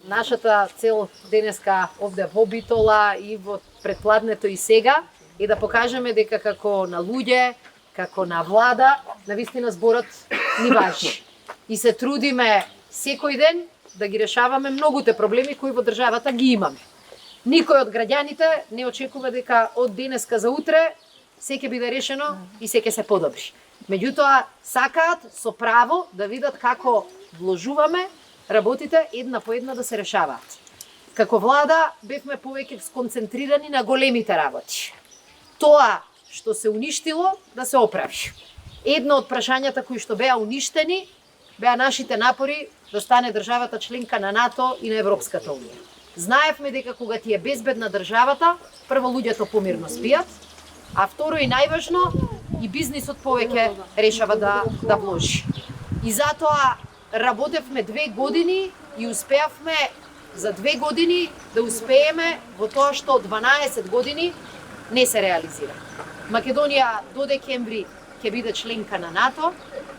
нашата цел денеска овде во Битола и во предпладнето и сега е да покажеме дека како на луѓе, како на влада, навистина зборот ни важи. И се трудиме секој ден да ги решаваме многуте проблеми кои во државата ги имаме. Никој од граѓаните не очекува дека од денеска за утре се ќе биде решено и се ќе се подобри. Меѓутоа, сакаат со право да видат како вложуваме работите една по една да се решаваат. Како влада бевме повеќе сконцентрирани на големите работи. Тоа што се уништило да се оправи. Едно од прашањата кои што беа уништени беа нашите напори да стане државата членка на НАТО и на Европската унија. Знаевме дека кога ти е безбедна државата, прво луѓето помирно спијат, а второ и најважно, и бизнисот повеќе решава да вложи. И затоа работевме 2 години и успеавме за 2 години да успееме во тоа што 12 години не се реализира. Македонија до декември ќе биде членка на НАТО,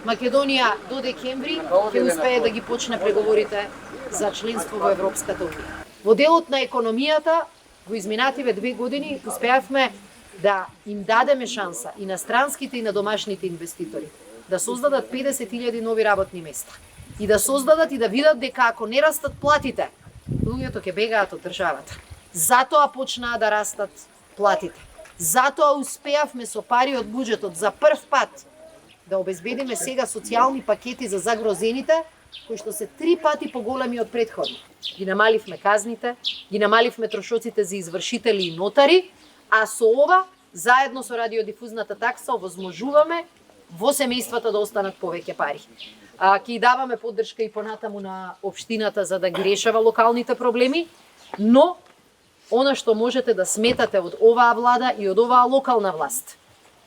Македонија до декември ќе успее да ги почне преговорите за членство во Европската унија. Во делот на економијата, во изминативе 2 години успеавме да им дадеме шанса и на странските и на домашните инвеститори да создадат 50.000 нови работни места и да создадат и да видат дека ако не растат платите, луѓето ќе бегаат од државата. Затоа почнаа да растат платите. Затоа успеавме со пари од буџетот за прв пат да обезбедиме сега социјални пакети за загрозените, кои што се 3 пати поголеми од претходни. Ги намаливме казните, ги намаливме трошоците за извршители и нотари, а со ова, заедно со радиодифузната такса, овозможуваме во семејствата да останат повеќе пари. Ќе даваме поддршка и понатаму на општината за да ги решава локалните проблеми, но она што можете да сметате од оваа влада и од оваа локална власт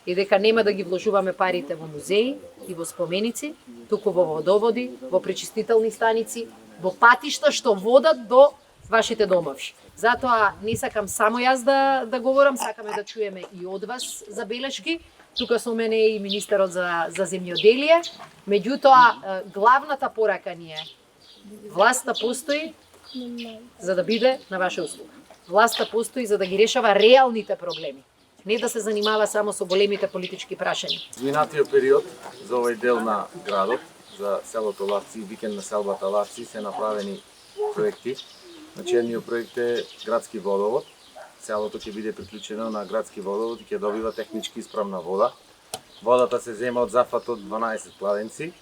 е дека нема да ги вложуваме парите во музеи и во споменици, туку во водоводи, во пречистителни станици, во патишта што водат до вашите домови. Затоа не сакам само јас да говорам, сакаме да чуеме и од вас забелешки. Тука со мене е и министерот за земјоделие. Меѓутоа, главната порака ни е власта постои за да биде на ваша услуга. Власта постои за да ги решава реалните проблеми, не да се занимава само со големите политички прашања. Изминатиот период за овој дел на градот, за селото Лавци и викенд на селбата Лавци се направени проекти. Значи, едниот проект е градски водовод. Селото ќе биде приклучено на градски водовод и ќе добива технички исправна вода. Водата се зема од зафатот 12 кладенци,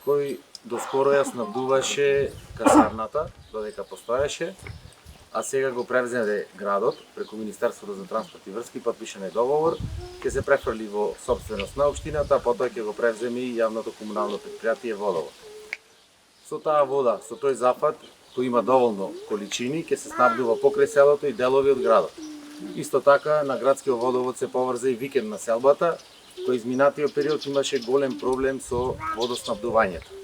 кој доскоро ја снабдуваше касарната, додека постоеше, а сега го превзеде градот преку Министерството за транспорт и врски, подпишан е договор, ќе се префрли во собственост на општината, а потоа ќе го превземе и јавното комунално претпријатие Водовод. Со таа вода, со тој зафат, кој има доволно количини, ќе се снабдува покрај селото и делови од градот. Исто така, на градскиот водовод се поврза и викенд на селбата, кој изминатиот период имаше голем проблем со водоснабдувањето.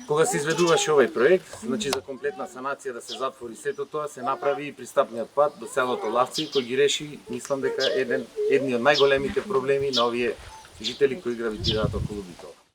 Кога се изведуваше овој проект, значи за комплетна санација да се затвори сето тоа, се направи и пристапниот пат до селото Лавци, кој ги реши, мислам дека едни од најголемите проблеми на овие жители кои гравитираат околу Битола.